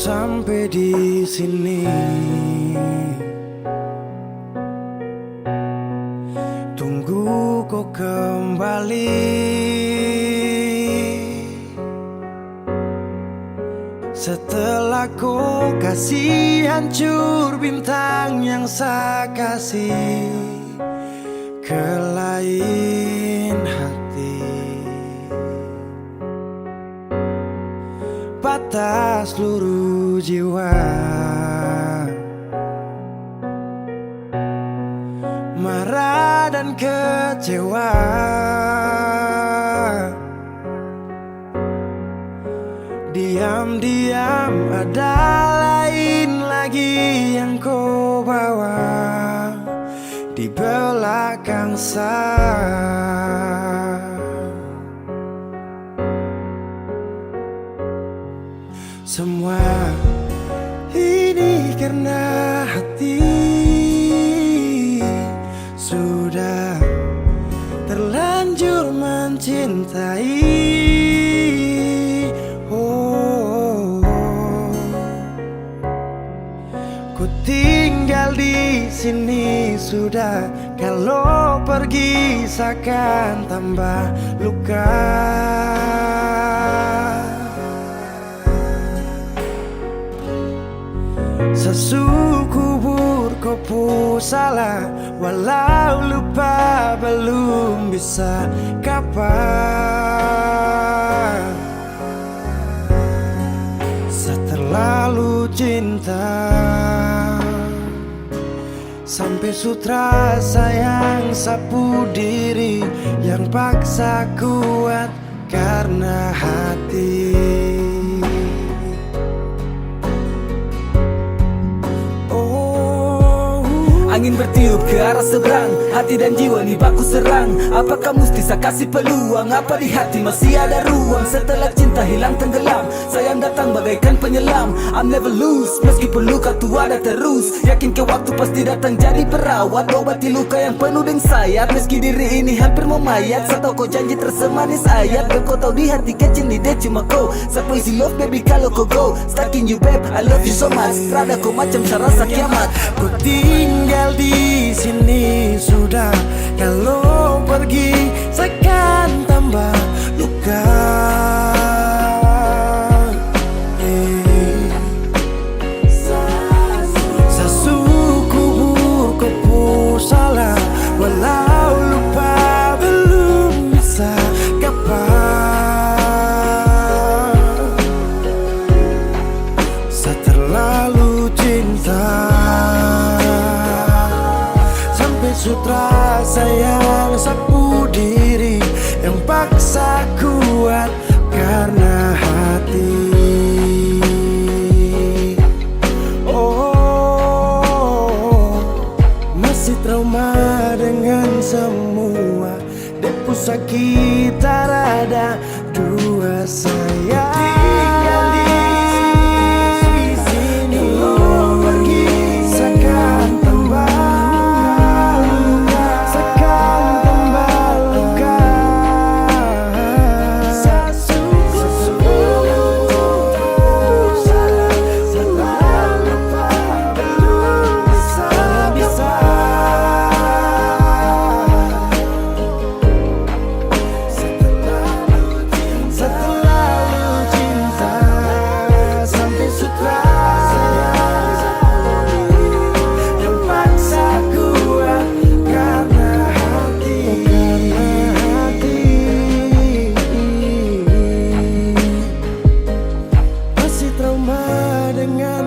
sampai di sini. Tunggu kau kembali. Setelah kau kasih hancur bintang yang saya kasih ke lain hati. Patah seluruh jiwa, marah dan kecewa. Diam-diam ada lain lagi yang kau bawa di belakang saya. Semua ini karena hati sudah terlanjur mencintai. Ku tinggal di sini sudah, kalau pergi seakan tambah luka. Sesuku kubur kau pun salah, walau lupa belum bisa kapan. Seterlalu cinta sampai sutra sayang sapu diri yang paksa kuat karena hati. Angin bertiup ke arah seberang, hati dan jiwa nih baku serang. Apakah mesti saya kasih peluang? Apa di hati masih ada ruang? Setelah cinta hilang tenggelam, sayang datang bagaikan penyelam. I'm never lose, meskipun luka tu ada terus. Yakin ke waktu pasti datang jadi perawat, obati luka yang penuh dengan sayat. Meski diri ini hampir memayat, saya tahu kau janji tersemanis ayat. Dan kau tahu di hati kecil ni dia cuma kau. Siapa isi love baby kalau kau go, stuck in you babe, I love you so much. Rada kau macam serasa kiamat. Ku tinggal di sini sudah, kalau pergi seakan tambah luka. Sesuku kubur kau pun salah, walau lupa belum bisa kapan. Seterlalu cinta sutra sayang sapu diri yang paksa kuat karena hati. Oh, masih trauma dengan semua depu sakit rada dua sayang. Tinggal di sini, kalau pergi seakan tambah.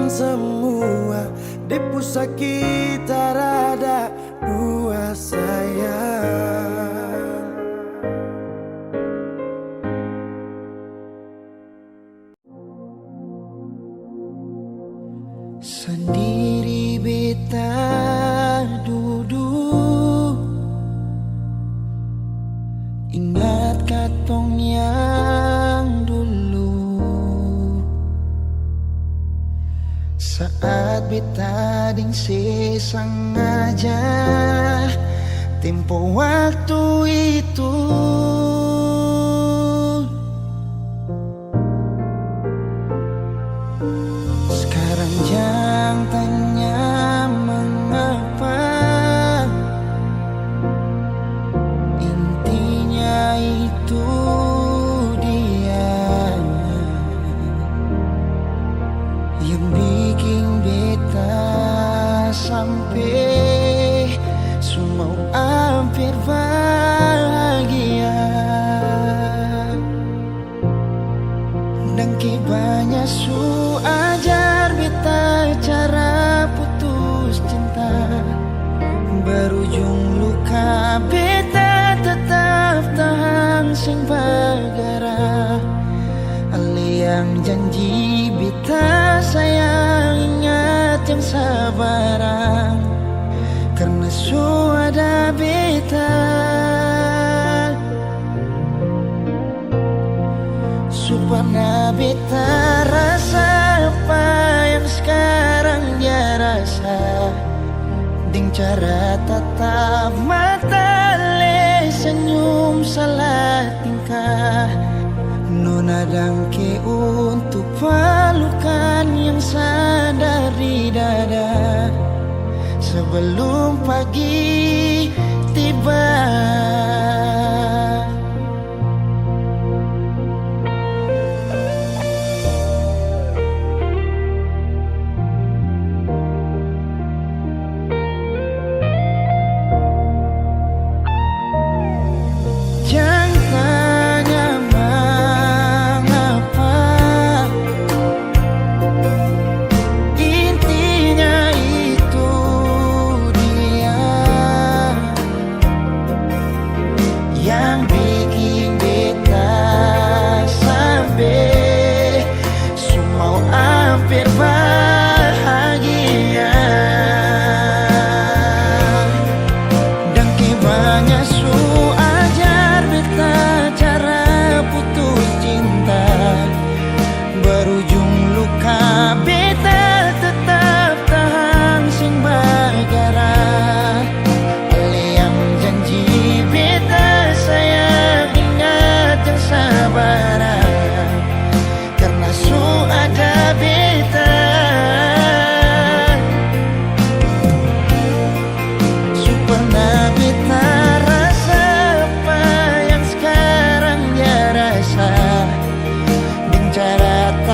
Semua depu sakit rada dua sayang. Sendiri beta duduk, ingat katong yang dulu. Saat beta ding sengaja tempo waktu itu, sing bagara. Ali yang janji beta sayang, ingat yang sabarang, karena su ada beta. Supaya beta rasa apa yang sekarang dia rasa, ding cara tatap mata le senyum salah tingkah. Nona dangke untuk pelukan yang sadar di dada, sebelum pagi tiba.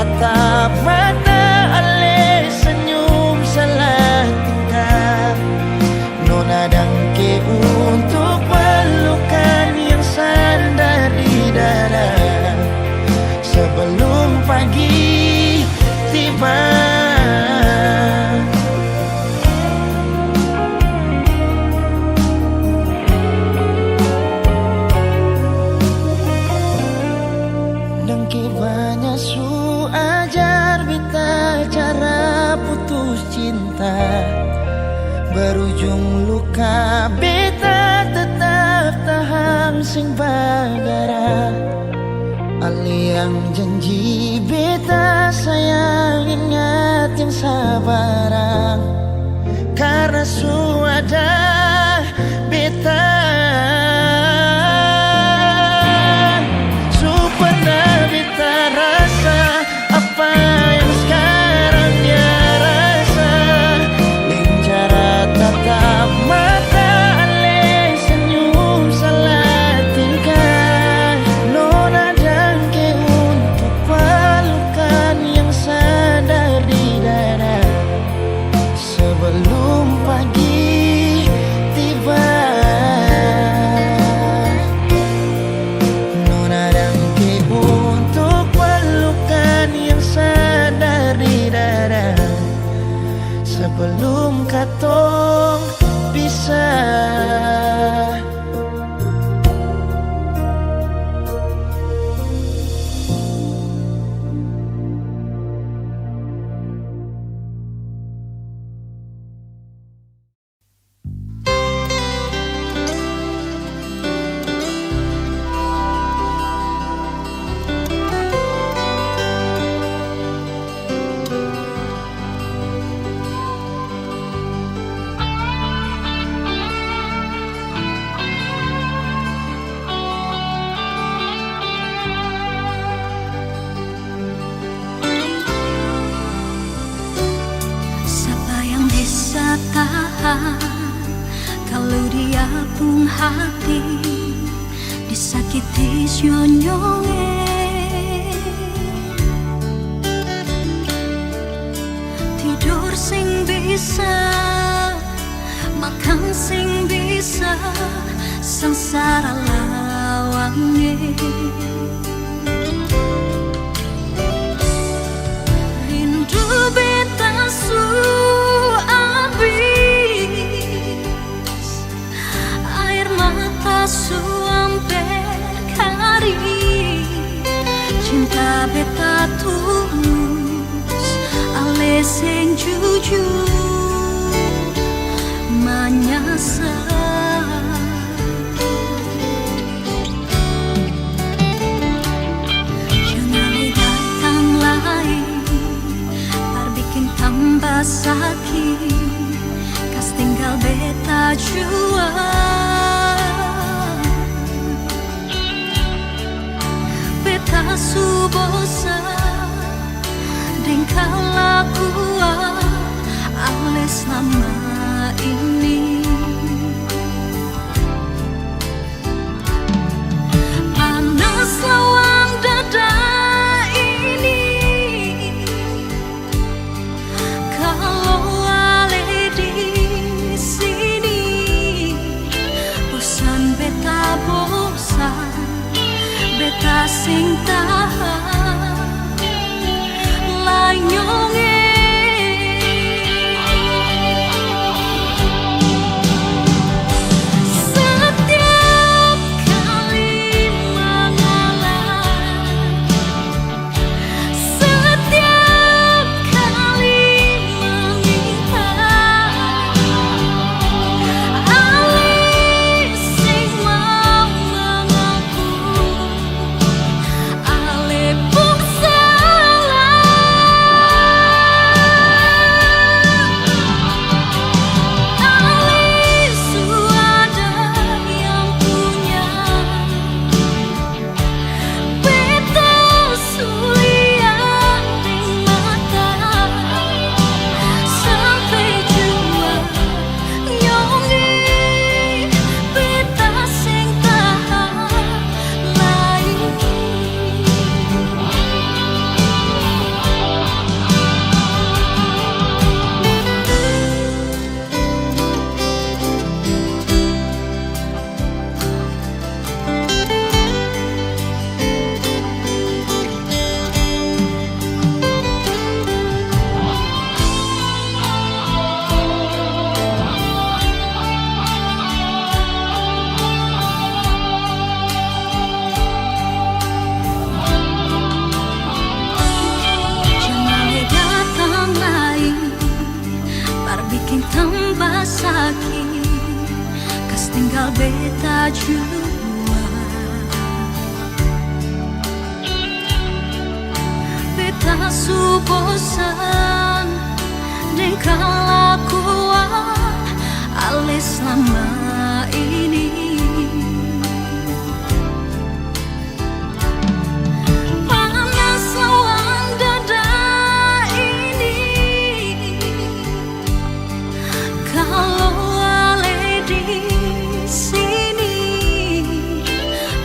Tatap mata ale senyum salah tingkah. Nona dangke untuk pelukan yang sandar di dada, sebelum pagi tiba. Dangke banyak su ajar beta cara putus cinta, berujung luka beta tetap tahan sing bagara. Ali yang janji beta sayang, ingat yang sabarang, karena su ada beta. Su pernah beta rasa apa yang sekarang dia rasa, dengan cara tatap mata ale senyum salah tingkah. Nona dangke untuk pelukan yang sadar di dada, sebelum pagi tiba. Nona dangke untuk pelukan yang sadar di dada, sebelum katong bisa. Kalau dia pun hati disakiti nyonyonge, tidur sing bisa, makan sing bisa, sengsara lawange. Rindu beta su su amper kari cinta beta tulus, ale sing jujur menyasar. Jangan datang lagi, bar bikin tambah sakit, kas tinggal beta jua. Beta su bosan dengan kelakuan ale selama ini. Panas lawang dada ini, kalau ale di sini. Bosan beta bosan, beta sing tahan layonge. Setiap kali mengalah, setiap kali meminta, ale sing mau mengaku, ale pun salah. Ale suada yang punya, beta sulian di mata, sampai jua nyongi beta sing tahan lain. Jangan datang lagi, bar bikin tambah sakit, kas tinggal beta jua. Beta su bosan dengan kelakuan ale selama ini. Panas lawang dada ini, kalau ale di sini.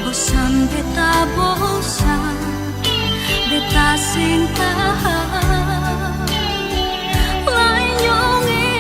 Bosan beta bosan, beta sing tahan lain nyongi.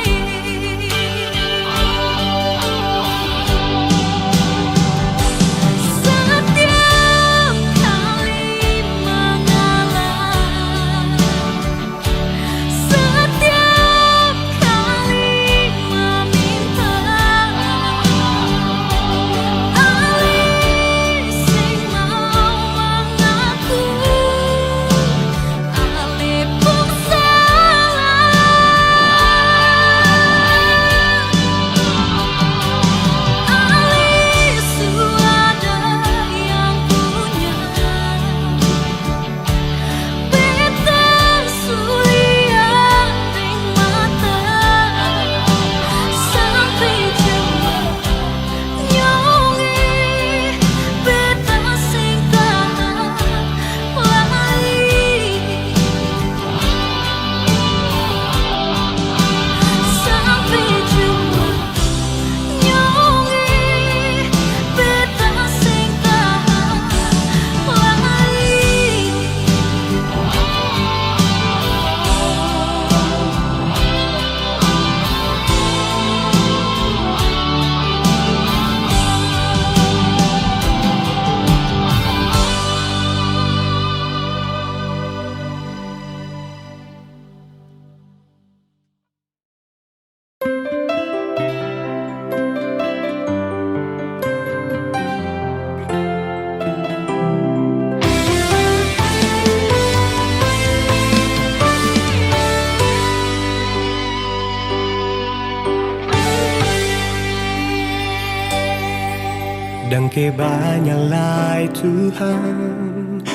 Dan kebanyakan Tuhan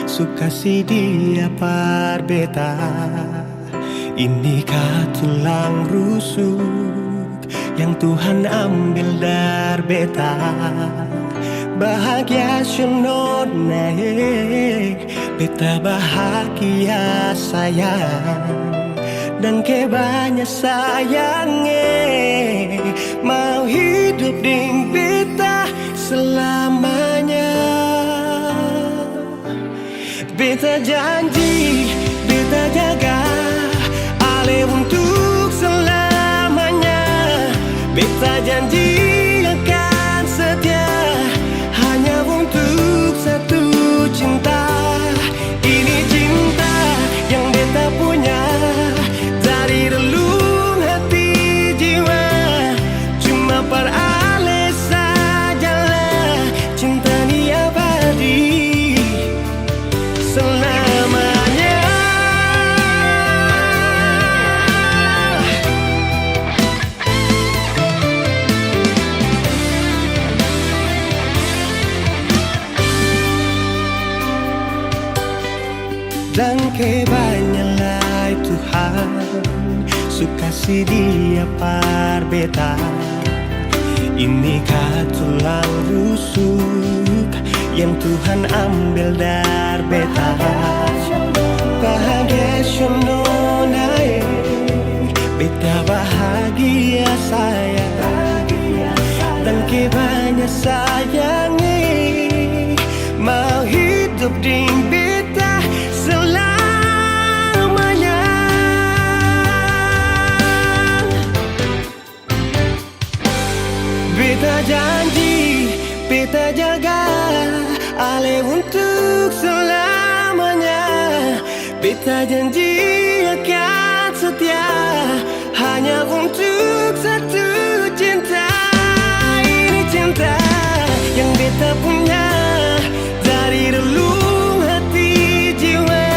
suka si dia par beta. Inikah tulang rusuk yang Tuhan ambil dari beta. Bahagia syonot naik, beta bahagia sayang. Dan kebanyakan sayangnya mau hidup ding beta selamanya. Beta janji, beta jaga ale untuk selamanya. Beta janji akan setia hanya untuk satu cinta. Ini cinta yang beta punya dari relung hati jiwa. Cuma per ale sajalah cinta ni abadi selamanya. Dan kebanyakan Tuhan suka si dia par beta. Inikah tulang rusuk yang Tuhan ambil dari beta. Bahagia syono naik, beta bahagia sayang. Dan kebanyakan sayangnya mau hidup ding beta selamanya. Beta janji, beta jaga ale untuk selamanya. Beta janji akan setia hanya untuk satu cinta. Ini cinta yang beta punya dari relung hati jiwa.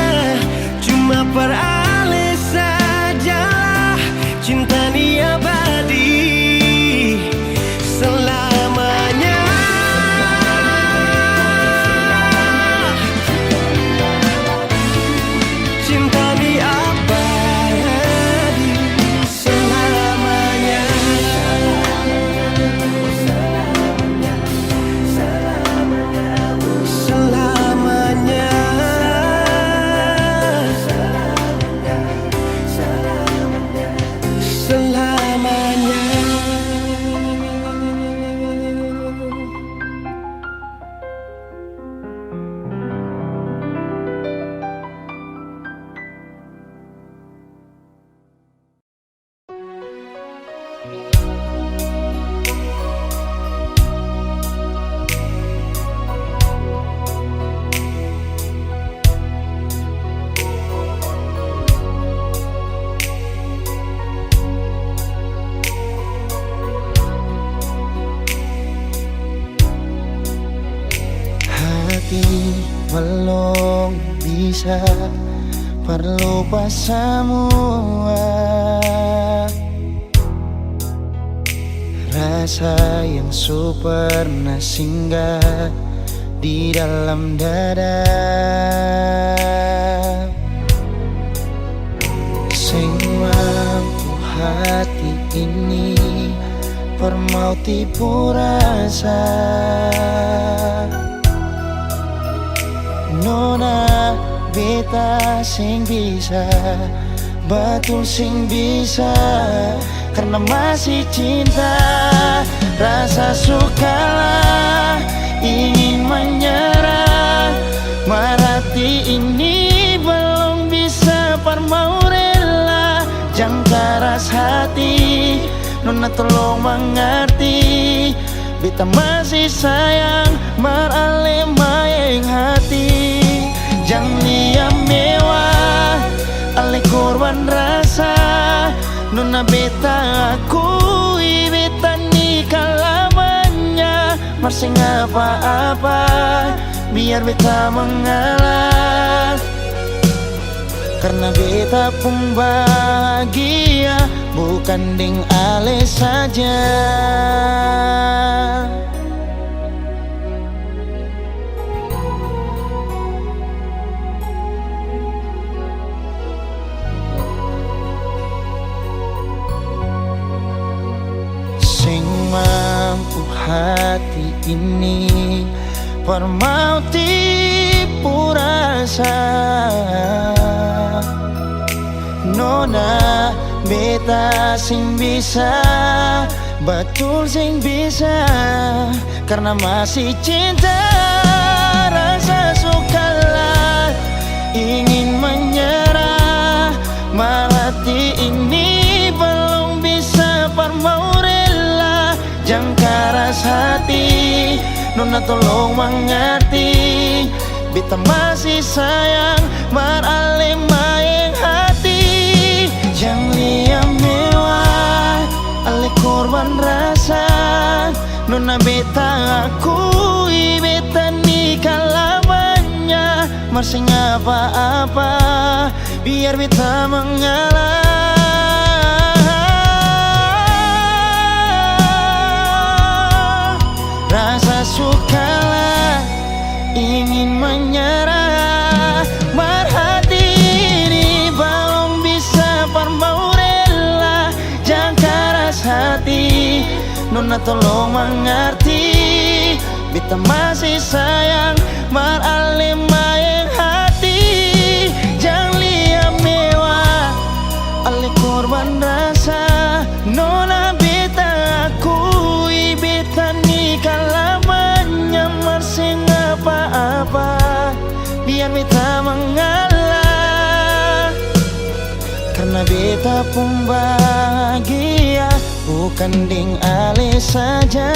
Cuma per ale sajalah cinta ni abadi selamanya. Cinta ni abadi selamanya. Selamanya. Selamanya. Hati belum bisa berlupa semua rasa yang pernah singgah di dalam dada. Sing mampu hati ini permau tipu rasa. Nona beta sing bisa, betul sing bisa, karena masih cinta. Rasa sukalah ingin menyerah, marati ini belum bisa parmau rela. Jangan keras hati, nona tolong mengerti. Beta masih sayang marale mayang hati. Jangan liam mewah ale korban rasa. Nona beta akui beta ni kalamanya. Marsing apa-apa biar beta mengalah, karena beta pun bahagia bukan ding ale saja. Permau tipu rasa Nona beta sing bisa, betul sing bisa, karena masih cinta. Rasa sukalah ingin menyerah, marati ini belum bisa permau rela. Jangan keras hati, Nona tolong mengerti, beta masih sayang marale maeng hati. Jangan liam mewah, ale korban rasa, Nona beta akui, beta nikah lamanya. Masih apa-apa, biar beta mengalah. Rasa sukalah ingin menyerah, marhati ini belum bisa permau rela. Jangan keras hati, Nona tolong mengerti, beta masih sayang marale maeng hati. Jangan liam mewah, ale korban rasa, Nona beta akui, beta nikah lamanya. Masih apa-apa, biar beta mengalah, karena beta pun bahagia, bukan ding ale saja.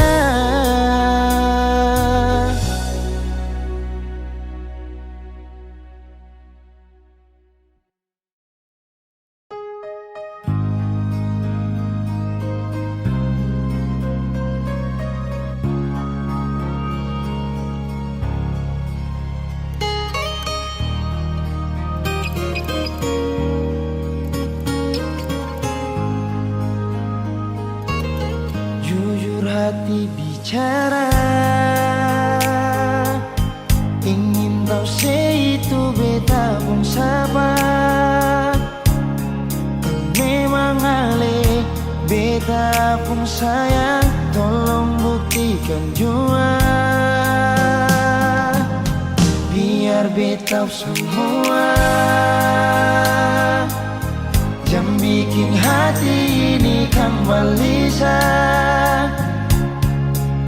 Jujur hati bicara, ingin tahu itu beta pun sabar. Memang ale beta pun sayang, tolong buktikan jua, biar beta semua. Jangan bikin hati ini kembali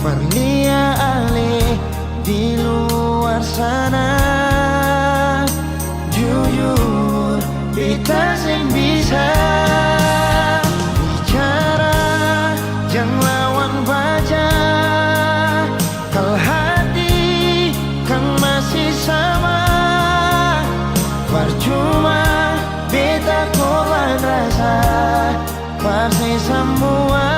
Perlia ale di luar sana. Jujur beta sing bisa bicara, jangan lawan baca. Kalau hati kan masih sama, percuma beta korban rasa, pasti semua.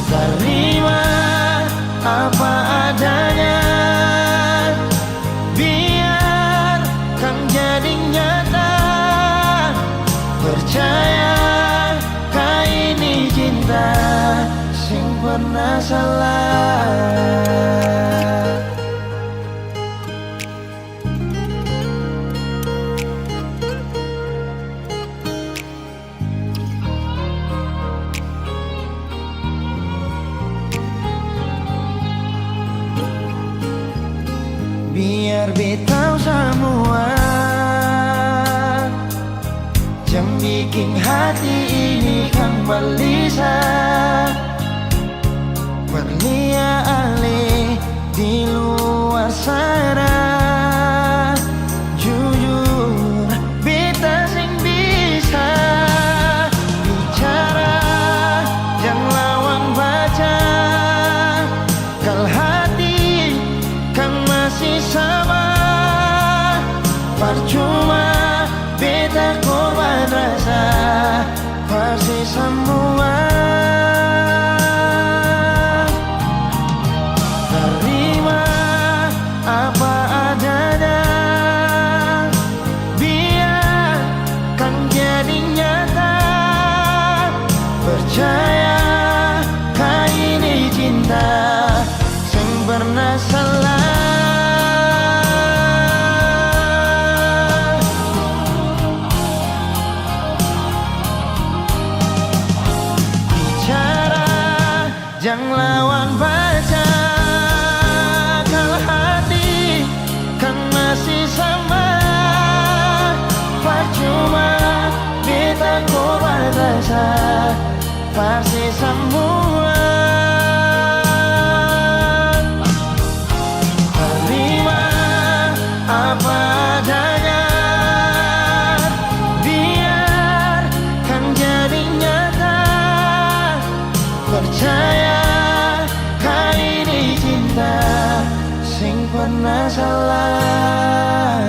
Terima apa adanya, biar kan jadi nyata. Percaya kau ini cinta sing pernah salah. Biar beta semua, jangan bikin hati ini kembali Perlia ale di luar sana. Jujur beta sing bisa bicara, jangan lawan baca. Kalau hati kan masih sama, percuma beta korban rasa, pasti semua. Terima apa adanya, biar kan jadi nyata. Percaya kau ini cinta sing pernah salah. pernah salah.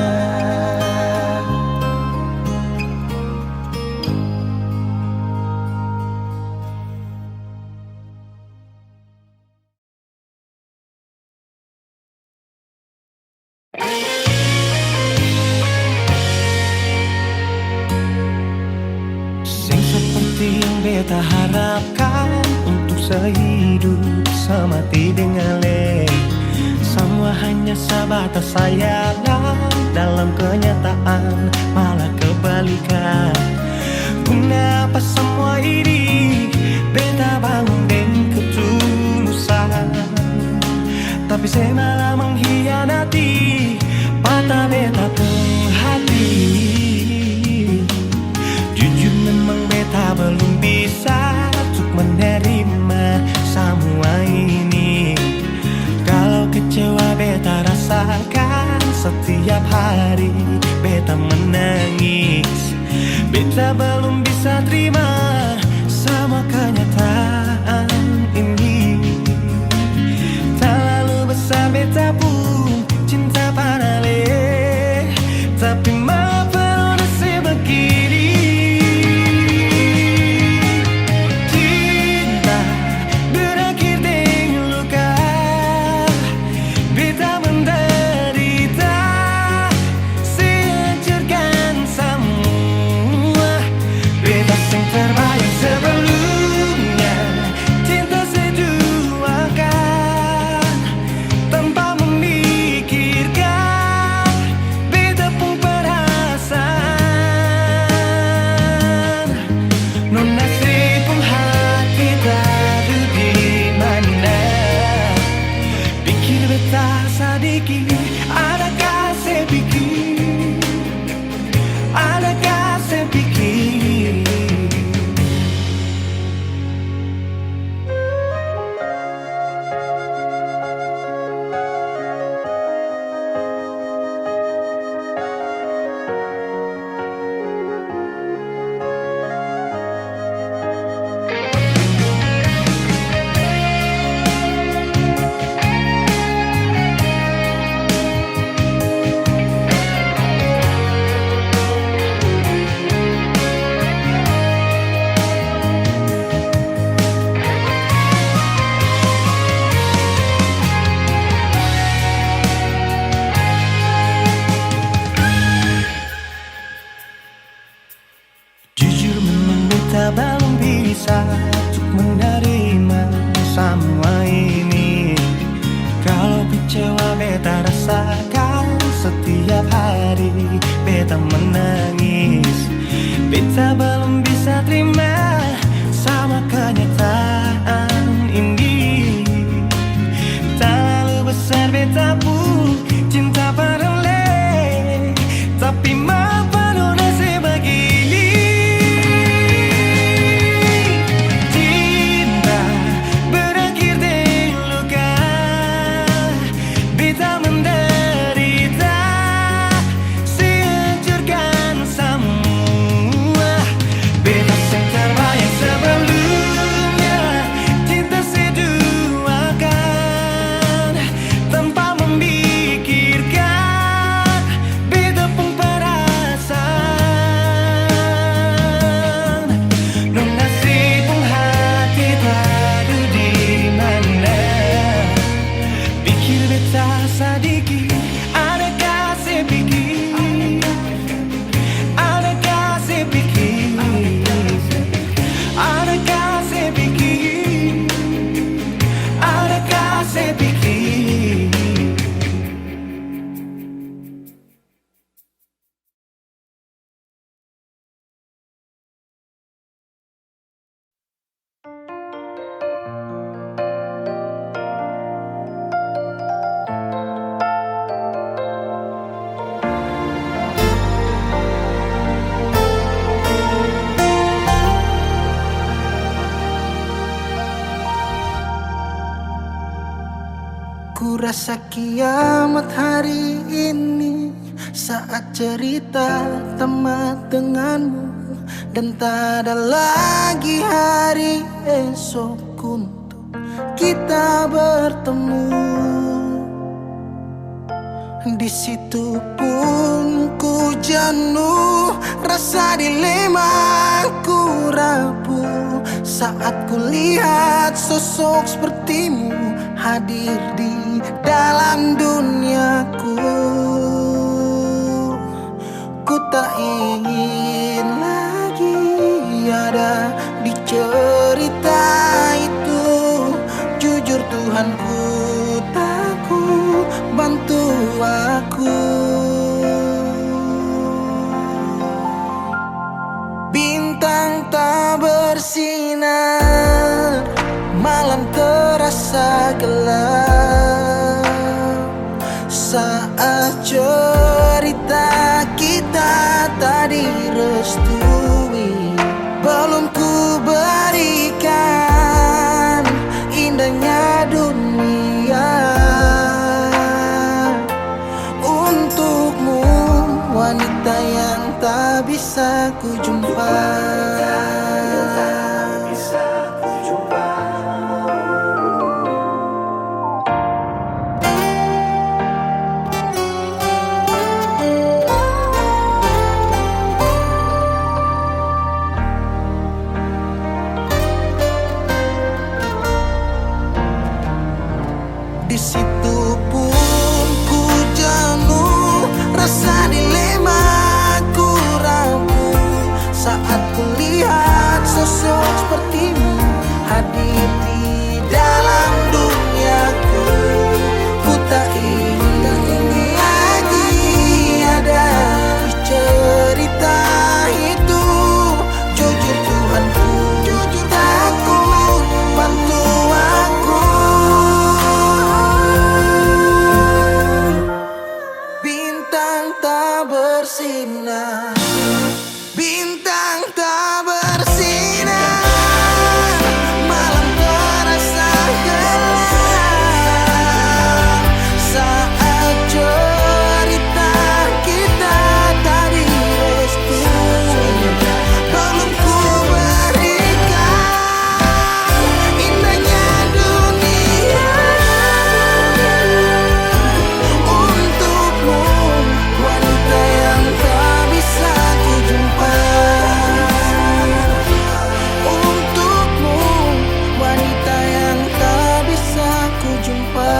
Sing seperti yang beta harapkan, untuk sehidup semati dengan le. Semua hanya sebatas sayangan, dalam kenyataan malah kebalikan. Kenapa semua ini beta bangun dengan ketulusan, tapi saya malah mengkhianati mata beta pun hati. Jujur memang beta belum bisa untuk menerima semua ini. Kalau kecewa beta rasakan setiap hari, beta menangis. Beta belum bisa terima sama kenyataan ini. Terlalu besar beta pun cinta pada le, tapi mengapa nasib begini? Cinta berakhir dengan luka, beta menderita, sehancurkan semua. Beta sing terbayang sebelumnya, cinta seduakan tanpa memikirkan beta pun perasaan. Non nasib pun hati tadu di mana, pikir beta sedikit, adakah saya pikir, adakah saya pikir. Jujur memang beta belum bisa untuk menerima semua ini. Kalau kecewa beta rasakan setiap hari, beta menangis. Beta belum bisa terima sama kenyataan ini. Terlalu besar beta pun cinta pada le, tapi mengapa nasib begini? Cinta berakhir dengan luka, beta menderita, sehancurkan semua. Beta sing terbayang sebelumnya, cinta seduakan tanpa memikirkan beta pun perasaan. Non nasib pun hati tadu di mana, pikir beta sedikit, adakah saya pikir, adakah saya pikir, adakah saya pikir, adakah saya pikir. Ku rasa kiamat hari ini saat cerita tamat denganmu, dan tak ada lagi hari esok untuk kita bertemu. Di situ pun ku jenuh, rasa dilema ku rapuh saat ku lihat sosok sepertimu hadir di dalam duniaku. Ku tak ingin lagi ada di cerita itu. Jujur Tuhan, ku takut, bantu aku. Bintang tak bersinar, malam terasa gelap saat cerita kita tak direstui. Belum ku berikan indahnya dunia untukmu, wanita yang tak bisa ku jumpa. Di situ pun ku jenuh, rasa dilema ku rapuh saat ku lihat sosok sepertimu hadir di dalam duniaku. Ku tak ingin lagi ada di cerita itu. Jujur Tuhan, ku jujur takut, bantu aku. Bintang tak bersinar, bintang tak bersinar, malam terasa gelap saat cerita kita tak direstui. Belum ku berikan indahnya dunia untukmu, wanita yang tak bisa ku jumpa. Untukmu, wanita yang tak bisa ku jumpa.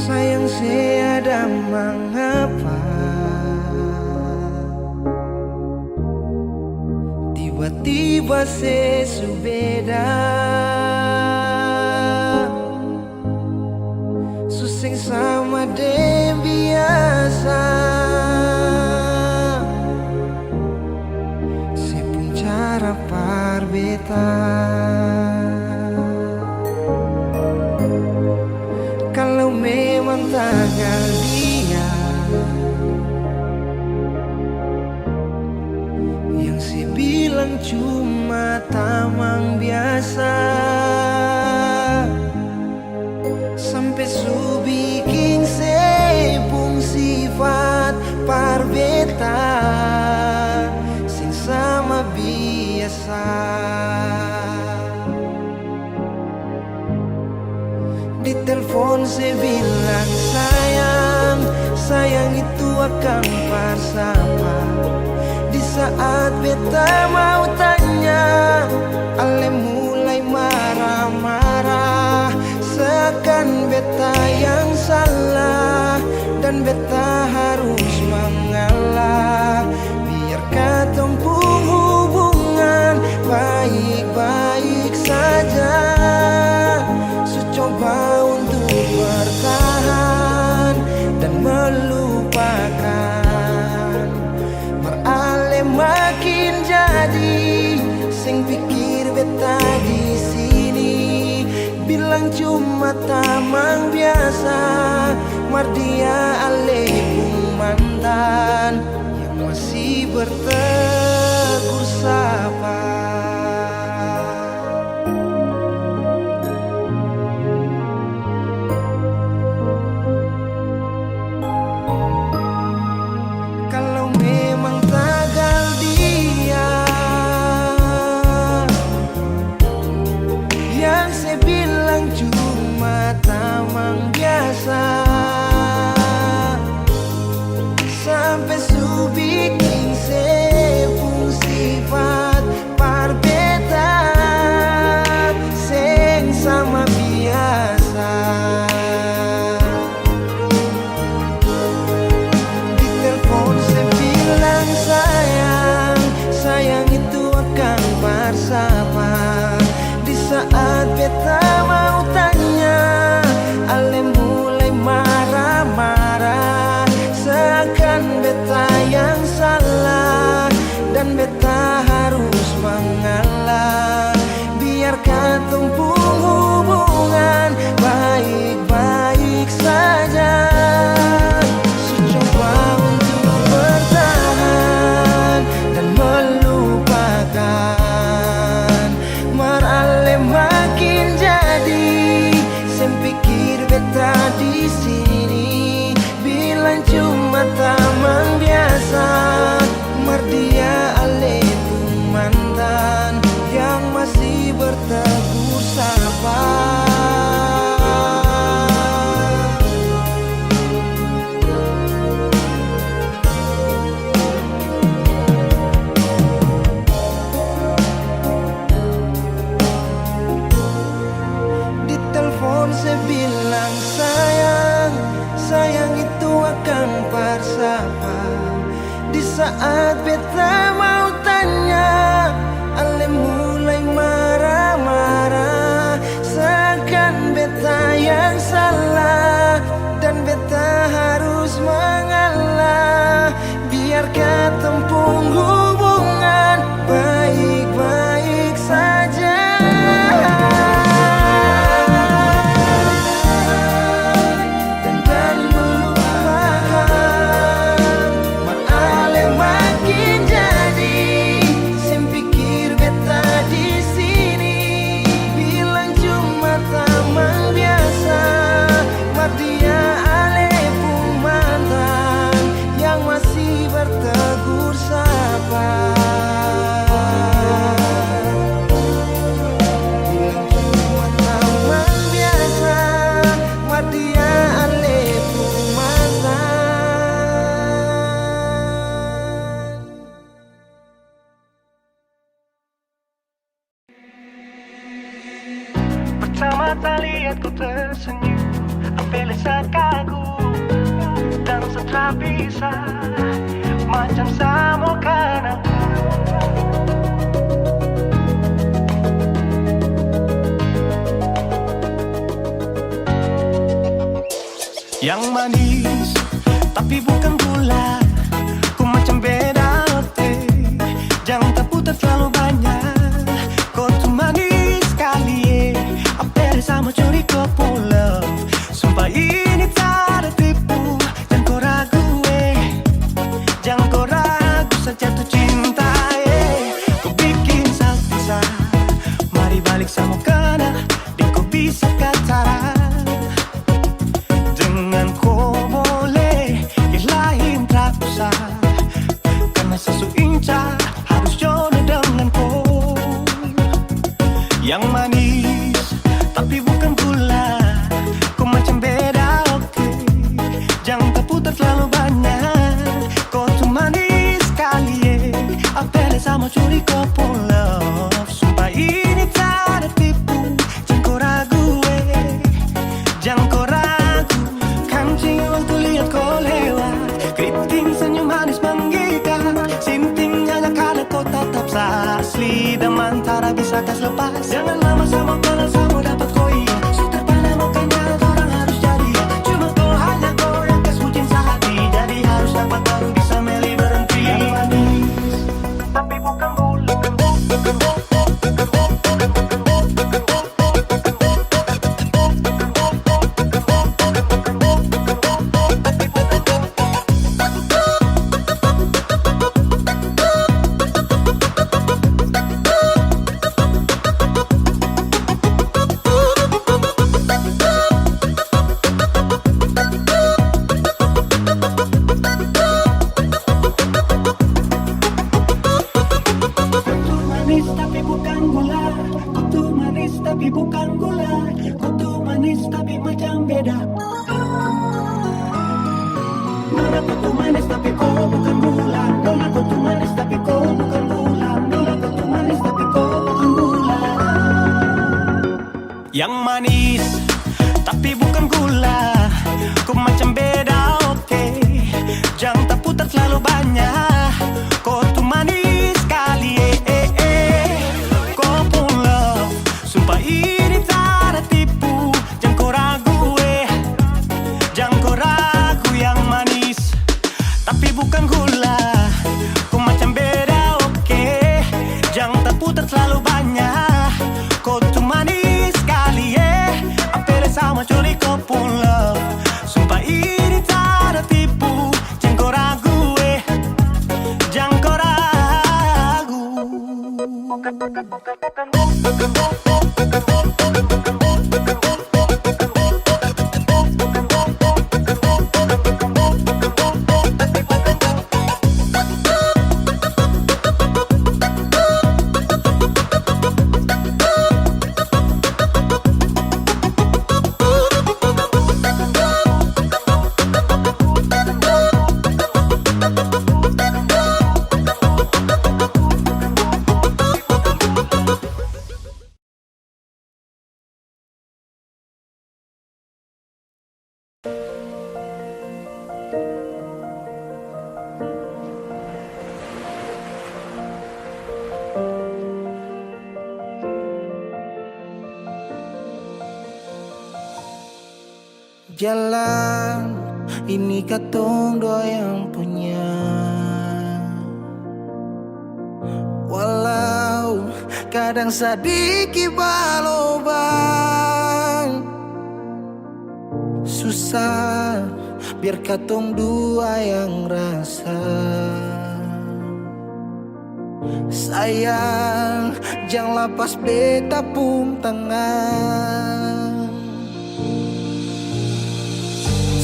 Sayang tiada mengapa tiba-tiba sesubeda susing sama de biasa sepun cara parbeta. Kalau memang tanggal dia yang si bilang cuma tamang biasa, sampai su bikin sepung sifat parbeta sing sama biasa. Di telepon saya bilang sayang, sayang itu akan bersama. Di saat beta mau tanya, ale mulai marah-marah, seakan beta yang salah dan beta harus mengalah. Biar katong hubungan baik-baik saja, su coba untuk bertahan. cuma tamang biasa. Mardia alaikum mantan yang masih bertegur sapa. Kalau memang tagal dia yang saya bilang cuma tamang biasa, sampai su bikin sepung sifat parbeta seng sama biasa. Di telepon saya bilang sayang, sayang itu akan bersama. Di saat beta mau tanya, ale mulai marah-marah, seakan beta yang salah dan beta harus mengalah. Biarkan tumpung hubungan baik-baik saja. Coba untuk bertahan dan melupakan, marale makin jadi. Saya pikir beta di sini bilang cuma tamang biasa. Mardia alaikum mantan yang masih bertegur sapa. Di telepon saya bilang sayang, sayang itu akan bersama. Di saat beta mau tanya, ale mulai marah-marah, seakan beta yang salah dan beta harus mengalah. Biarkan tempung hubungan baik-baik saja. Pertama lihat kau tersenyum, apel sekagum dan setelah bisa macam samokan aku. Yang manis tapi bukan gula, ku macam beda teh, jangan tak putar terlalu banyak. Kau tuh manis sekali, apel sama curi kau pulau. Sumpah ini tak ada tipu, jangan kau ragu jangan kau ragu saja jatuh cinta kau bikin salsa, mari balik sama kena, di kau bisa kataran. Dengan kau boleh ilahin tak usah, karena sesu inca harus jodoh dengan kau. Yang manis tapi bukan gula, kau macam beda oke, jangan terputar terlalu banyak. Kau tuh manis sekali apel sama curi kau pulau. Sumpah ini tak ada tipu, jangan kau ragu jangan kau ragu. Kancing waktu lihat kau lewat, keriting senyum manis menggigit, sintingnya kalau kau tetap asli dan mantara bisa kas lepas. Jangan lama sama kenal sama dapat koi, sudah pada makanya orang harus jadi. Cuma kau hanya kau yang kas bucin sehati, jadi harus dapat baru bisa meli berhenti. Yang manis tapi bukan bulan. beda. Nona kau tuh manis tapi kau bukan gula. Nona kau tuh manis tapi kau bukan gula. Nona kau tuh manis tapi kau bukan gula. Yang manis tapi bukan gula. Kau macam beda, oke. Jangan tak putar terlalu banyak. Kau tuh manis sekali, Kau pun love, sumpah ini tak ada tipu. Jangan kau ragu, jangan kau ragu. Yang manis tapi bukan gula. Kau macam beda, oke. Jangan tak putar terlalu banyak. Kau tuh manis sekali, Apele sama curi kau pun love. Sumpah ini tak ada tipu. Jangan kau ragu, jangan kau ragu. Jalan ini katong dua yang punya. Walau kadang sedikit balobang, susah biar katong dua yang rasa. Sayang jangan lepas beta pun tangan.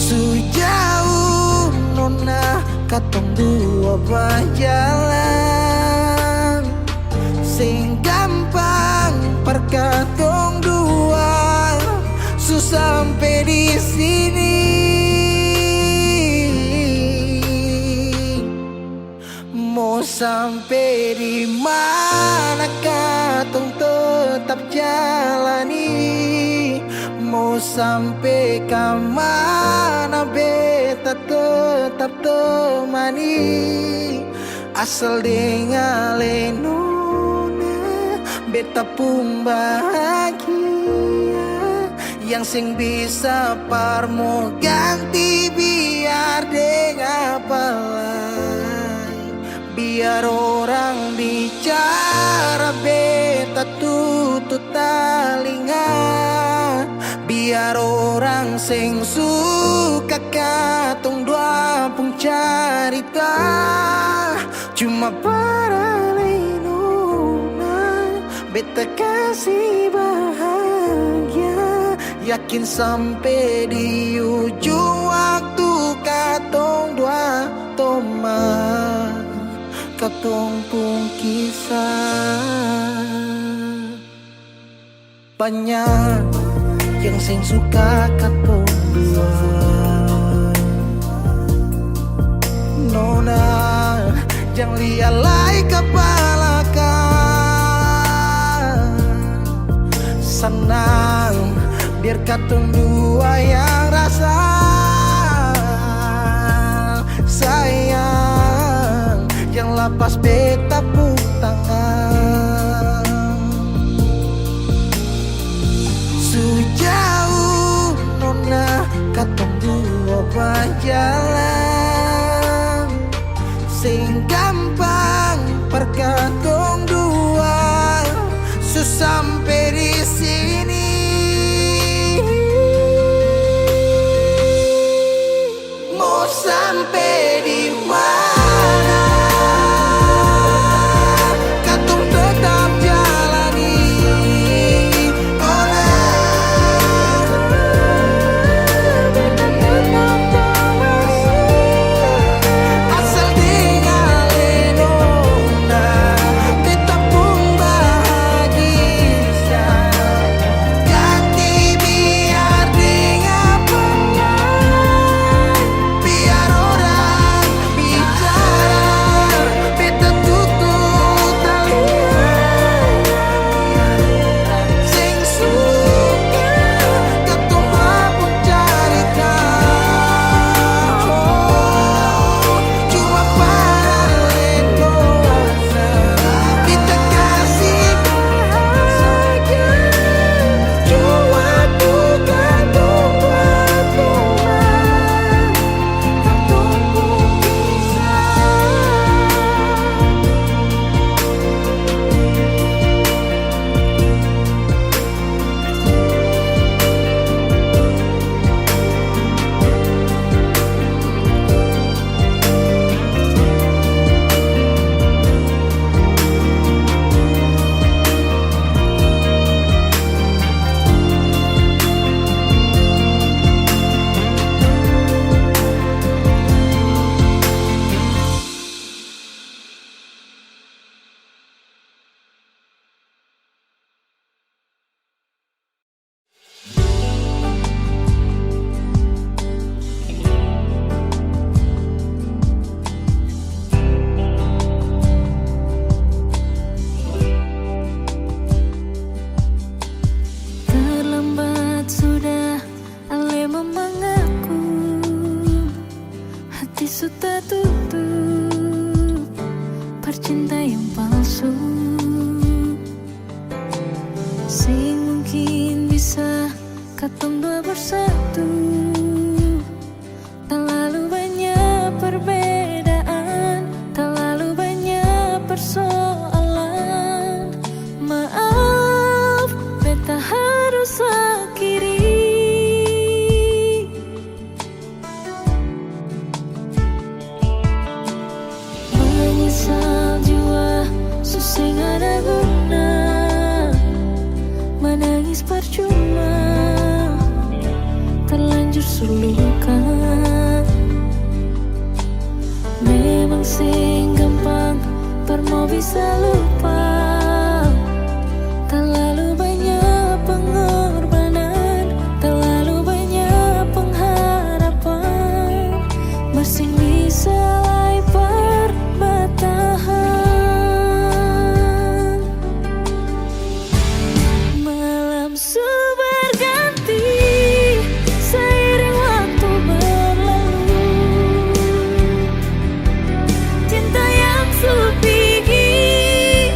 Sejauh nona katong dua berjalan, sing gampang perkatong dua susah sampai di sini. Mau sampai di mana katong tetap jalani. Mau sampai ke mana beta tetap temani. Asal dengan nona beta pun bahagia. Yang sing bisa parmo ganti biar dengan apa lain. Biar orang bicara beta tutut telinga. Biar orang sing suka katong dua pun carita. Cuma para nona beta kasih bahagia. Yakin sampai di ujung waktu katong dua toma katong pun kisah. Banyak yang sing suka katong dua. Nona jangan lialai kepala kan. Senang biar katong dua yang rasa. Sayang yang lepas beta pun tangan. Sejauh nona katong dua berjalan, sing gampang perkatong dua susah sampai di sini. justru luka. Memang sing gampang permo bisa lupa. Terlalu banyak pengorbanan, terlalu banyak pengharapan, masih bisa lai perbatahan. Malam berganti seiring waktu berlalu. Cinta yang tinggi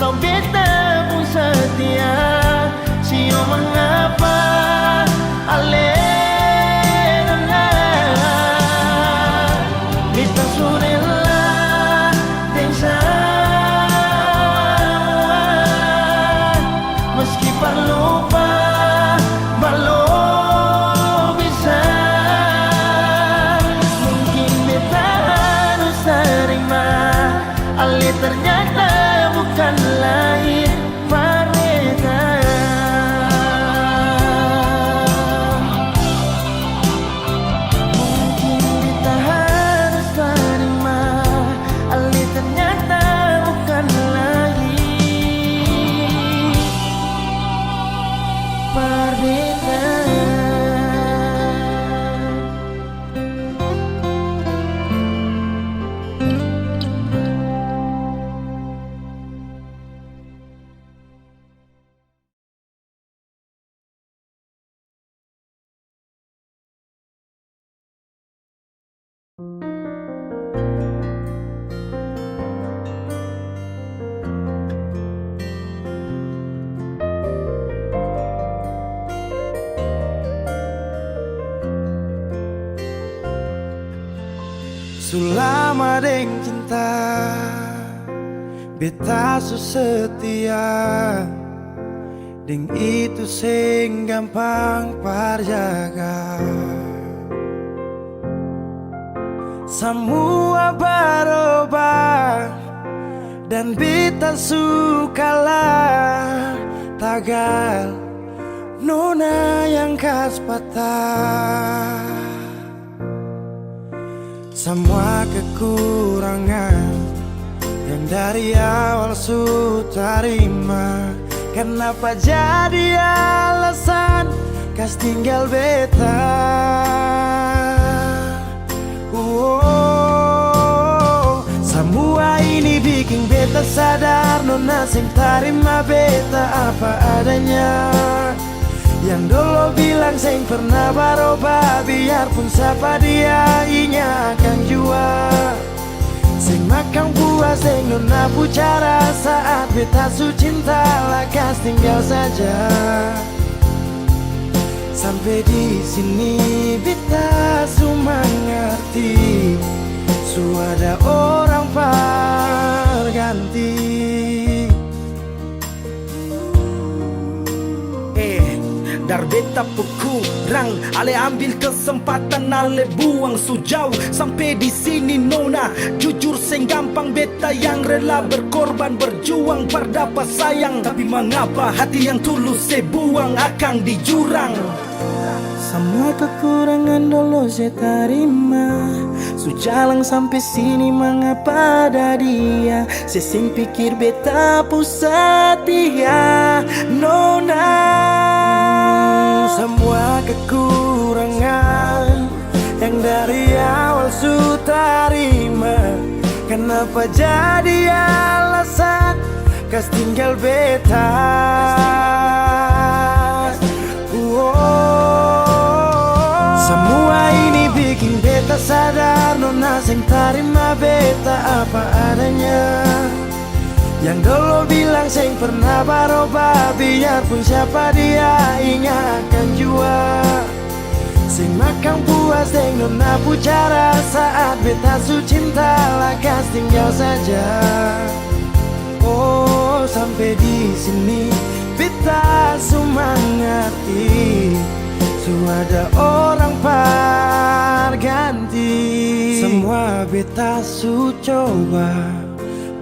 atau beta pun setia. Sio mengapa alena beta surela desa meski lupa balo bisa. Mungkin beta harus terima ale ternyata bukan lain mereka. Mungkin beta harus terima ale ternyata bukan lain berbeda. Selama deng cinta beta su setia, deng itu sing gampang parjaga. Semua berubah dan beta sukalah tagal nona yang khas patah. Semua kekurangan yang dari awal su terima, kenapa jadi alasan kas tinggal beta? Semua ini bikin beta sadar nona sing terima beta apa adanya. Yang dulu bilang sing pernah berubah, biarpun siapa dia inya akan jua. Sing makan buah sing nona pucara saat beta su cinta lakas tinggal saja. Sampai di sini beta su mengerti, su ada orang berganti. Dar beta pekurang, ale ambil kesempatan, ale buang sujauh. Sampai di sini nona, jujur seng gampang beta yang rela berkorban berjuang perdapat sayang. Tapi mengapa hati yang tulus saya buang akan di jurang? Semua kekurangan dulu saya terima, sujalang sampai sini mengapa ada dia. Saya sing pikir beta pusat dia nona. Semua kekurangan yang dari awal su terima, kenapa jadi alasan kas tinggal beta? Semua ini bikin beta sadar nona sing terima beta apa adanya. Yang dulu bilang sing pernah berubah, biarpun siapa dia ingat akan jua. Sing makan buah sing nona pucara saat beta su cinta lakas tinggal saja. Oh sampai di sini beta su mengerti, su ada orang berganti. Semua beta su coba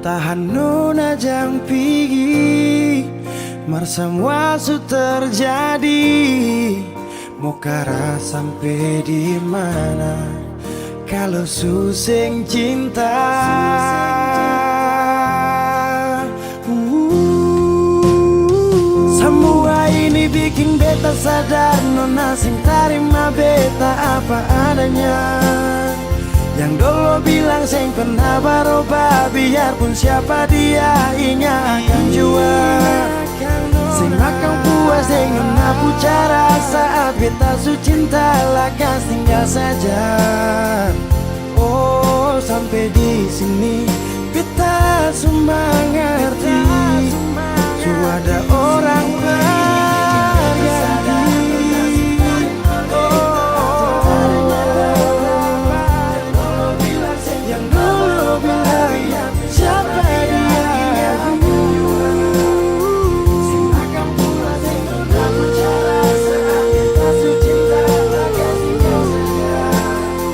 tahan nona jang pigi, mar semua su terjadi. Mau kara sampai di mana kalau su sing cinta? Semua ini bikin beta sadar nona sing terima beta apa adanya. Yang dulu bilang sing pernah berubah, biarpun siapa dia inya akan jua. Sing makan buah sing nona pucara saat beta su cinta lakas tinggal saja. Oh sampai di sini beta su mengerti, bilang siapa dia? Akan pula sing pernah bicara saat kita cinta tak kasih kau sayang.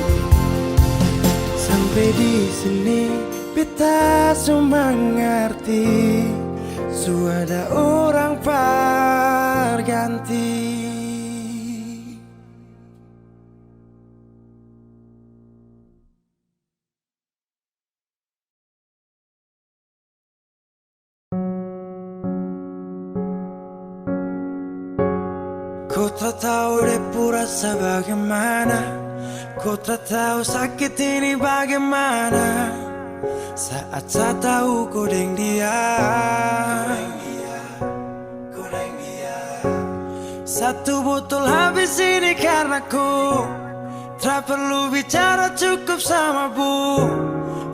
Sampai di sini beta semua mengerti, sudah orang berganti. Ku tak tahu depu rasa bagaimana, ku tak tahu sakit ini bagaimana. Saat saya tahu ku deng dia, satu botol habis ini karena ku tak perlu bicara cukup sama bu.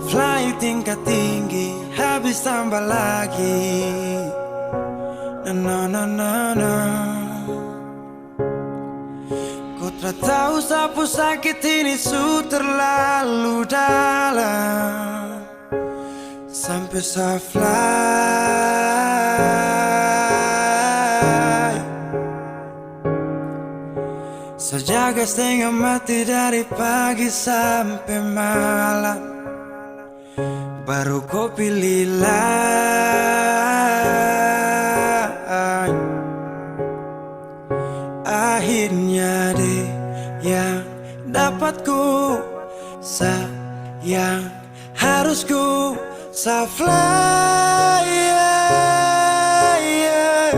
Fly tingkat tinggi habis tambah lagi. Na na na na. Ku tak tahu sapu sakit ini su terlalu dalam, sampai saya fly. Sejaga setengah mati dari pagi sampai malam, baru kau pilih lain. Akhirnya deh yang dapat ku sayang, harus ku fly, yeah, yeah.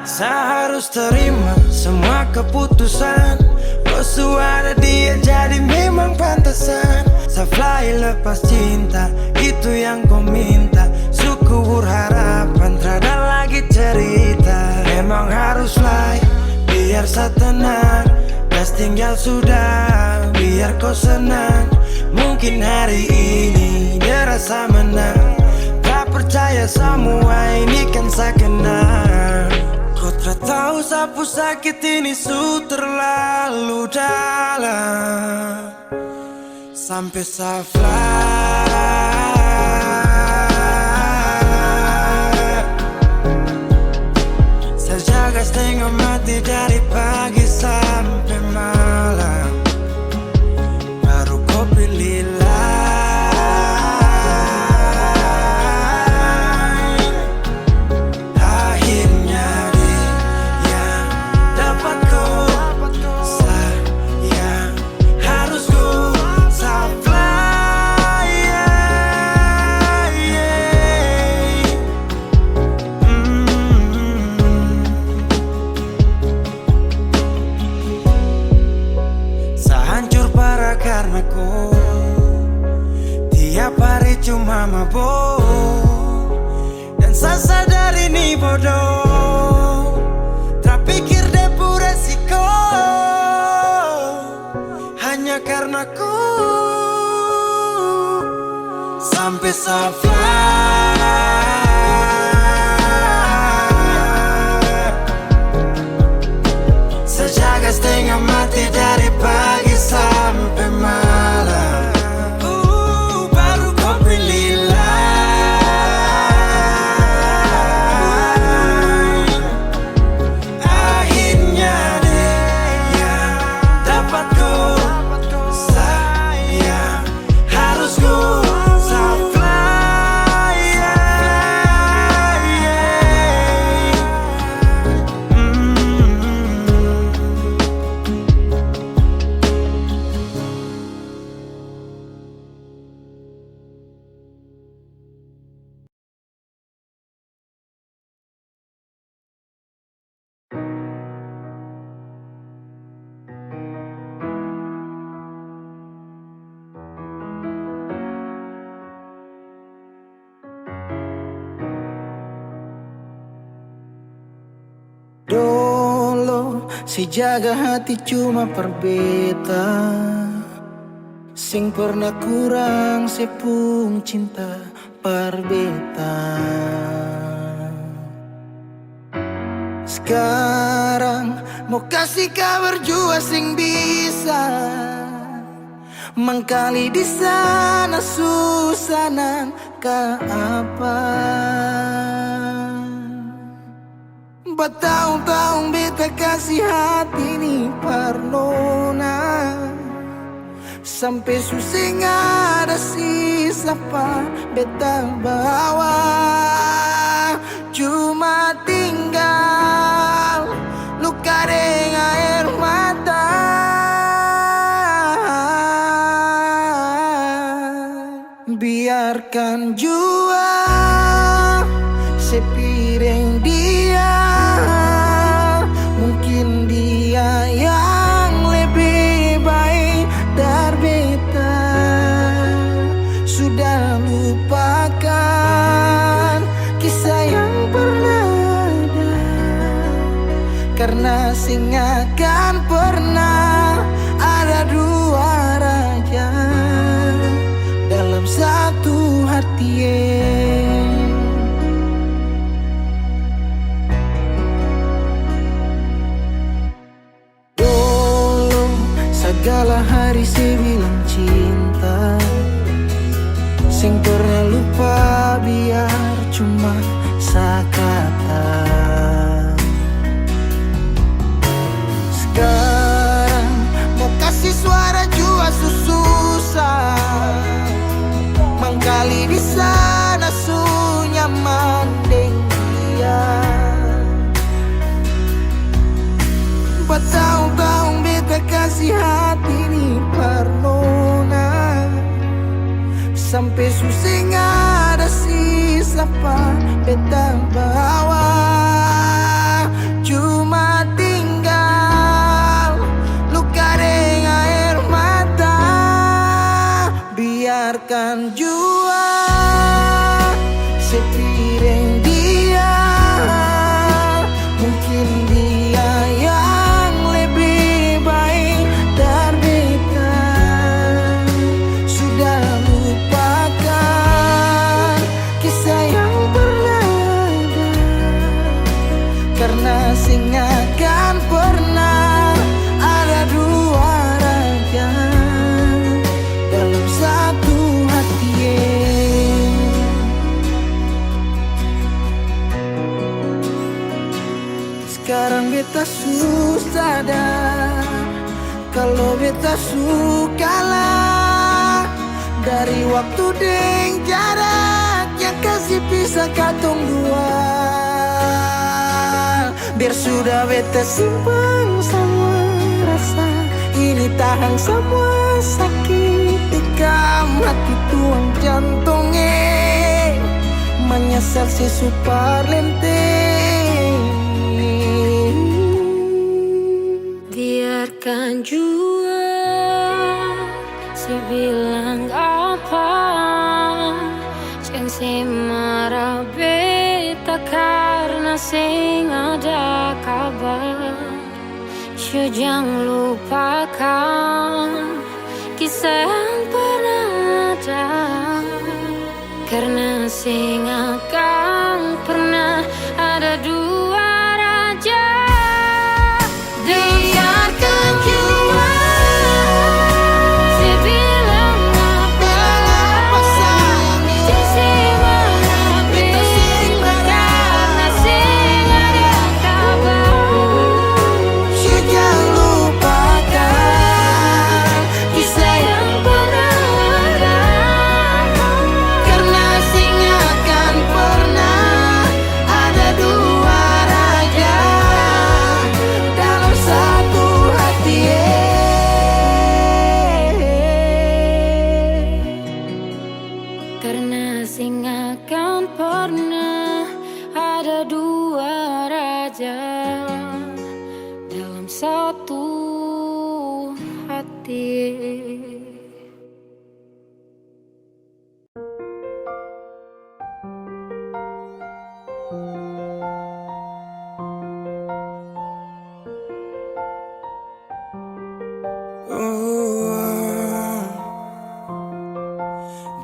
Saya harus terima semua keputusan, bos ada dia jadi memang pantasan. Saya fly lepas cinta, itu yang kau minta. Suku berharapan, terada lagi cerita. Memang harus fly, biar saya tenang. Gas tinggal sudah, biar kau senang. Mungkin hari ini dia rasa menang. Tak percaya semua ini kan saya kenal. Kau tak tahu sapu sakit ini su terlalu dalam, sampai saya fly. Saya jaga setengah mati dari pagi sampai malam, baru kau pilih lain. Akhirnya dia yang dapat kau sayang, harus kau fly, yeah, yeah. Saya hancur parah karena kau tiap hari cuma mabuk, dan saya sadar ini bodoh. Tak pikir depu resiko hanya karena ku sampai saya fly. Sejaga setengah mati dari pagi sampai malam, baru kau pilih lain. Akhirnya dia yang dapat ku sayang, harus ku fly, yeah, yeah. Dolo si jaga hati cuma perbeta, sing pernah kurang sepung cinta perbeta. Sekarang mau kasih kabar jua sing bisa mengkali di sana susanan ka apa. Bertahun-tahun beta kasih hati ni parnona, sampai susah ada sisa pa beta bawa. Cuma tinggal luka dengan air mata. Biarkan jua sepiring dia, mungkin dia yang lebih baik dari beta. Sudah lupakan kisah yang pernah ada, karena sing akan pernah ada dua raja dalam satu hati. Dulu segala hari saya bilang cinta, sing pernah lupa biar cuma sekata. Sekarang mau kasih suara jua susah, mangkali di sana sunyaman deng dia. Bertahun-tahun beta kasih hati ni parnona, sampai susah ada sisa pa beta bawa. Cuma tinggal luka dengan air mata. Biarkan jua sepiring dia, mungkin dia yang lebih baik dari beta. Sudah lupakan kisah yang pernah ada, karena sing akan pernah ada dua raja dalam satu hati. Sekarang beta susah dah, kalau beta suka lah dari waktu deng jarak yang kasih pisah katong dua. Biar sudah beta simpan semua rasa ini, tahan semua sakit tikam hati tuang jantungnya, menyesal si super lenteng. Biarkan jua si bilang apa, jangan si marah beta karena sing ada kabar. Jangan lupakan kisah yang pernah ada, karena sing akan pernah ada dua raja. Biarkan jua sebilang apa, jangan si marah beta karena sing ada kabar. Jangan lupakan kisah yang pernah ada, karena sing akan pernah ada dua raja dalam satu hati. Karena sing akan pernah ada dua raja dalam satu hati.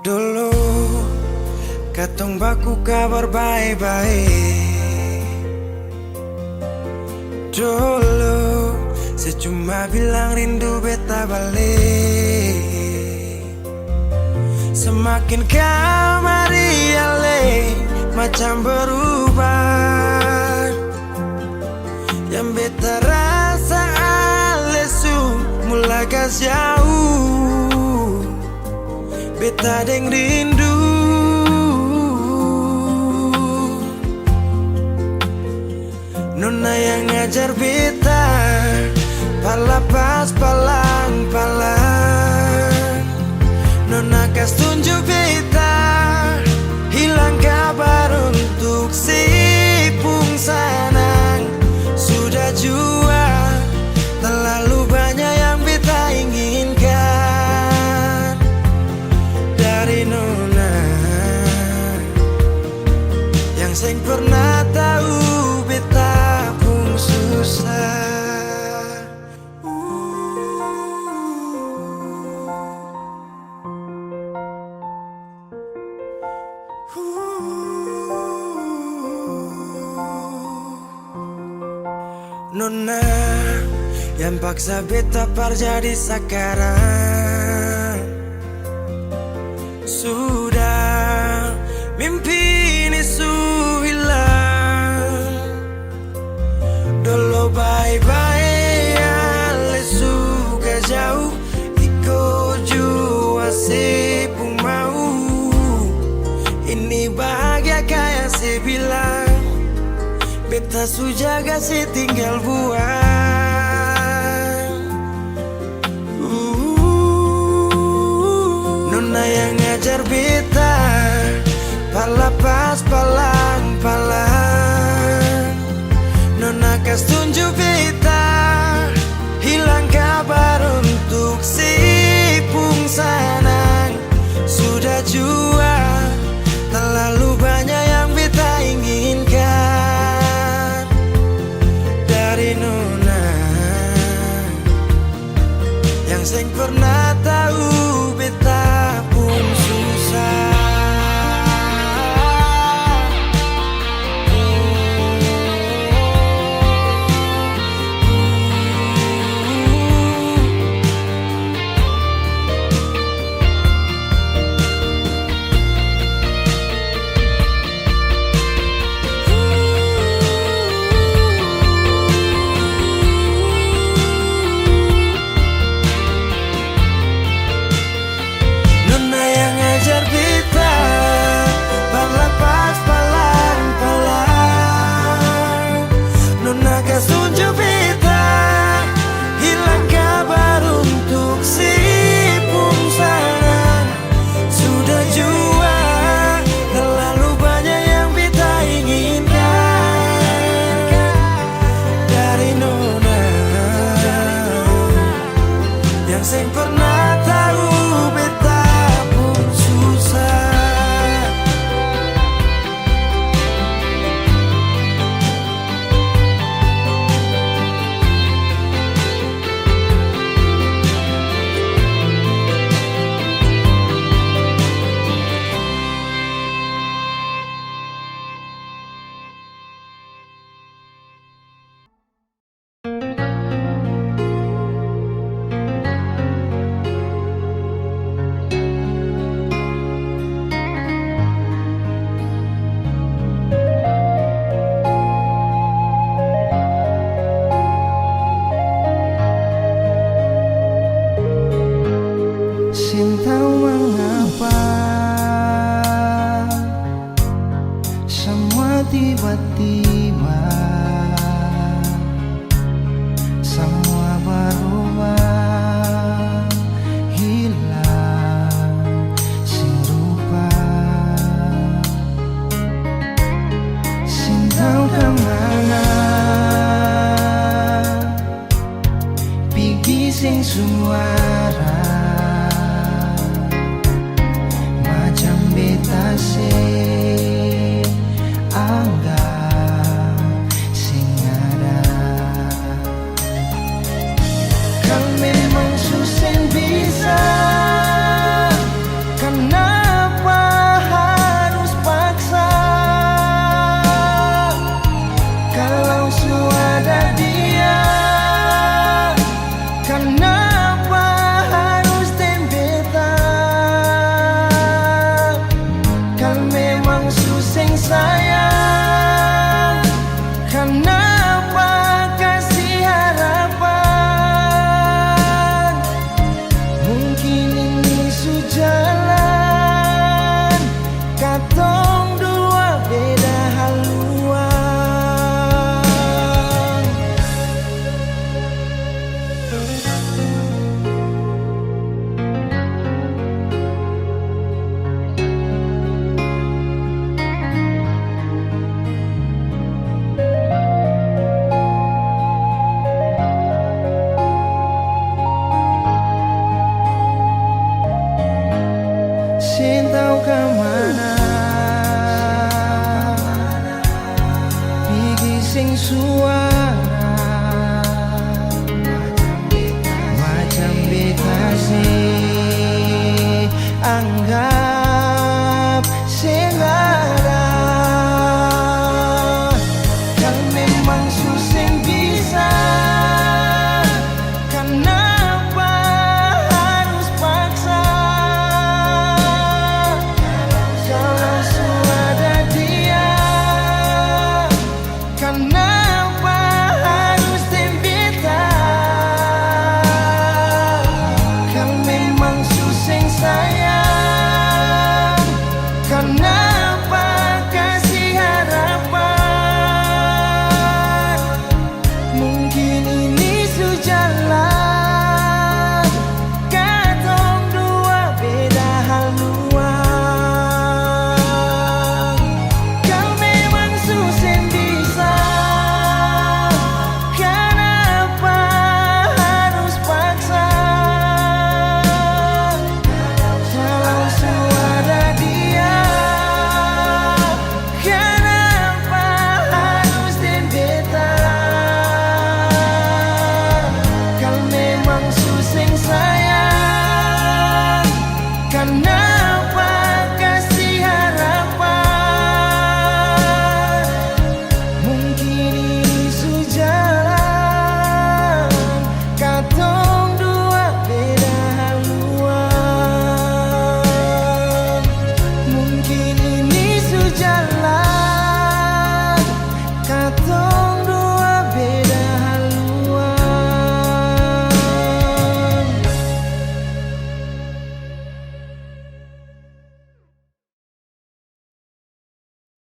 Dulu katong baku kabar baik-baik, Dulu saya cuma bilang rindu beta balik. Semakin kamari ale macam berubah. Yang beta rasa alesu mulai kas jauh. Beta deng rindu. Nona yang ngajar beta palapas palang-palang. Nona kas tunjuk beta hilang kabar untuk si pungsanang. Sudah jua terlalu banyak yang beta inginkan dari Nona yang seng pernah tahu beta pun susah. Nona yang paksa beta par jadi sekarang. Sudah mimpi ini su hilang. Dulu bye-bye ale suka jauh. Iko jua si pun mau. Ini bahagia kayak si bilang. Beta su jaga si tinggal buang. Nona yang ngajar beta palapas palang-palang. Nona kas tunjuk beta hilang kabar untuk si pungsanang. Sudah jua terlalu banyak yang beta inginkan dari Nona yang seng pernah tahu beta pun susah. Seng pernah tahu beta pun susah. Tahu mengapa semua tiba-tiba semua berubah, hilang sing rupa. Sing tahu kemana pergi sing suara se anggap sing ada. Kan memang susah bisa. Kenapa harus paksa? Kalau sudah di Kenapa harus tempetan? Kan memang suseng sayang. Kenapa kasih harapan? Mungkin ini sujalan, katong dua beda haluan. Sin tahu kemana, pergi sing suara.